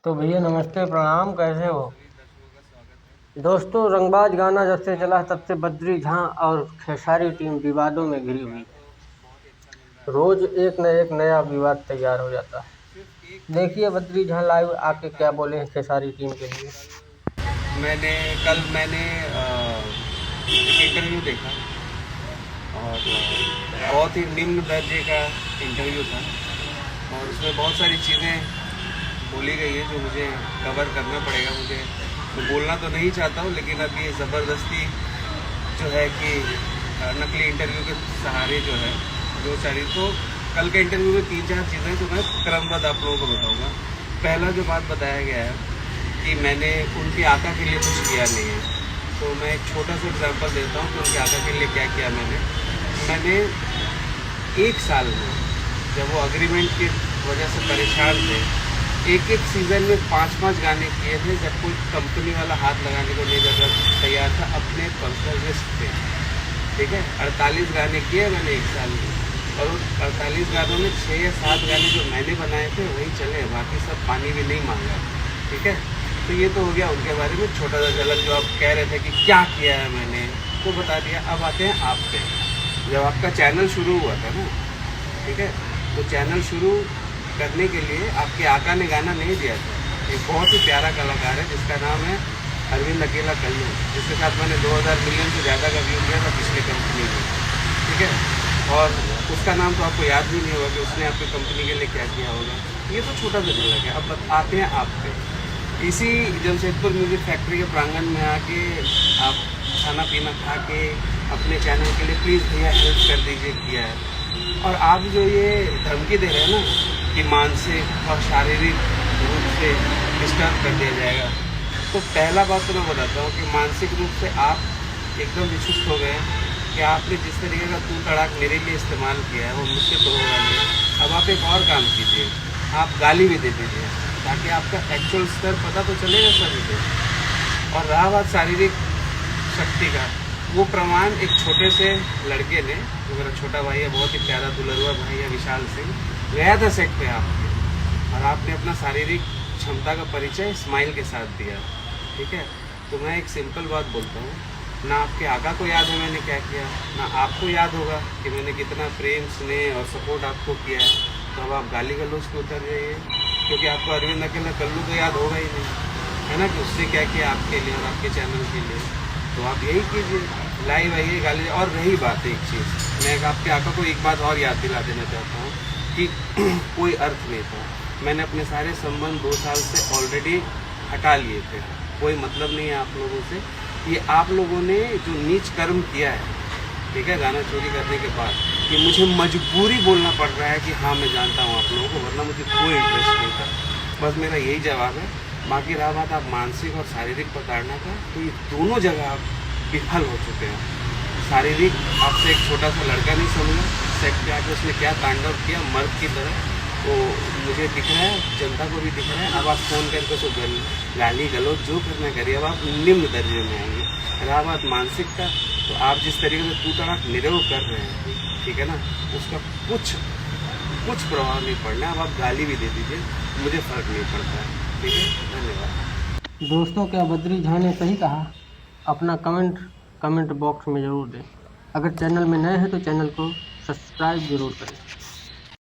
तो भैया नमस्ते प्रणाम, कैसे हो दोस्तों। रंगबाज गाना जब से चला तब से बद्री झां और खेसारी टीम विवादों में घिरी हुई है। रोज एक न एक नया विवाद तैयार हो जाता है। देखिए बद्री झां लाइव आके क्या बोले हैं खेसारी टीम के लिए। मैंने एक इंटरव्यू देखा और बहुत ही निम्न दर्जे का इंटरव्यू था और उसमें बहुत सारी चीज़ें बोली गई है जो मुझे कवर करना पड़ेगा। मुझे मैं बोलना तो नहीं चाहता हूँ, लेकिन अब ये ज़बरदस्ती जो है कि नकली इंटरव्यू के सहारे जो है जो सारी तो कल के इंटरव्यू में 3-4 चीज़ें तो मैं क्रमबद्ध आप लोगों को बताऊँगा। पहला जो बात बताया गया है कि मैंने उनके आका के लिए कुछ किया नहीं है, तो मैं एक छोटा सा एग्जांपल देता हूँ कि उनके आका के लिए क्या किया मैंने एक साल में जब वो अग्रीमेंट की वजह से परेशान थे, एक एक सीज़न में 5-5 गाने किए थे जब कोई कंपनी वाला हाथ लगाने को नहीं तैयार था अपने पर्सनल रिस्क पे। ठीक है, 48 गाने किए मैंने एक साल में और उन 48 गानों में 6 या 7 गाने जो मैंने बनाए थे वही चले, बाकी सब पानी भी नहीं मांगा। ठीक है, तो ये तो हो गया उनके बारे में छोटा सा झलक। जो आप कह रहे थे कि क्या किया है मैंने वो बता दिया। अब आते हैं आप पे। जब आपका चैनल शुरू हुआ था ना, ठीक है, तो चैनल शुरू करने के लिए आपके आका ने गाना नहीं दिया था। एक बहुत ही प्यारा कलाकार है जिसका नाम है अरविंद अकेला कल्लू, जिसके साथ मैंने 2000 मिलियन से ज़्यादा का व्यू किया था पिछले कंपनी में। ठीक है, और उसका नाम तो आपको याद भी नहीं होगा कि उसने आपकी कंपनी के लिए क्या किया होगा। ये तो छोटा सा झलक है। अब आते हैं आप पे। इसी जमशेदपुर म्यूज़िक फैक्ट्री के प्रांगण में आके आप खाना पीना खा के अपने चैनल के लिए प्लीज़ भैया हेल्प कर दीजिए किया है। और आप जो ये धमकी दे रहे हैं ना कि मानसिक और शारीरिक रूप से डिस्टर्ब कर दिया जाएगा, तो पहला बात तो मैं बताता हूँ कि मानसिक रूप से आप एकदम विचलित हो गए कि आपने जिस तरीके का तू तड़ाक मेरे लिए इस्तेमाल किया है वो मुझसे तो होगा नहीं। अब आप एक और काम कीजिए, आप गाली भी दे दीजिए ताकि आपका एक्चुअल स्तर पता तो चलेगा सभी को। और रहा बात शारीरिक शक्ति का, वो प्रमाण एक छोटे से लड़के ने, जो मेरा छोटा भाई है, बहुत ही प्यारा दुलरुआ भाई है विशाल सिंह, गया था सेट पे आपके और आपने अपना शारीरिक क्षमता का परिचय स्माइल के साथ दिया। ठीक है, तो मैं एक सिंपल बात बोलता हूँ, ना आपके आका को याद है मैंने क्या किया, ना आपको याद होगा कि मैंने कितना प्रेम स्नेह और सपोर्ट आपको किया है। तो अब आप गाली गलौज पे उतर जाइए, क्योंकि आपको अरविंद अकेला कल्लू तो याद होगा ही नहीं, है ना, कि उसने क्या किया आपके लिए और आपके चैनल के लिए। तो आप यही कीजिए, लाइव आइए गाली। और रही बात एक चीज़, मैं आपके आका को एक बात और याद दिला देना चाहता हूँ कि कोई अर्थ नहीं था। मैंने अपने सारे संबंध 2 साल से ऑलरेडी हटा लिए थे, कोई मतलब नहीं है आप लोगों से। ये आप लोगों ने जो नीच कर्म किया है, ठीक है, गाना चोरी करने के बाद, ये मुझे मजबूरी बोलना पड़ रहा है कि हाँ मैं जानता हूँ आप लोगों को, वरना मुझे कोई इंटरेस्ट नहीं था। बस मेरा यही जवाब है। बाकी रहा बात आप मानसिक और शारीरिक प्रताड़ना का, तो ये दोनों जगह आप विफल हो चुके हैं। शारीरिक आपसे एक छोटा सा लड़का नहीं समझा, सेट पे आके उसने क्या तांडव किया मर्द की तरह, तो मुझे दिख रहा है, जनता को भी दिख रहा है। अब आप फ़ोन करके उसको गाली गलौज जो करना करिए, अब आप निम्न दर्जे में आएंगे। रहा बात मानसिक का, तो आप जिस तरीके से तू तड़ाक निरव कर रहे हैं, ठीक है ना, उसका कुछ प्रभाव नहीं पड़ना। अब आप गाली भी दे दीजिए, मुझे फ़र्क नहीं पड़ता है। ठीक है, धन्यवाद। दोस्तों क्या बद्री झां ने सही कहा? अपना कमेंट बॉक्स में ज़रूर दें। अगर चैनल में नए हैं तो चैनल को सब्सक्राइब जरूर करें।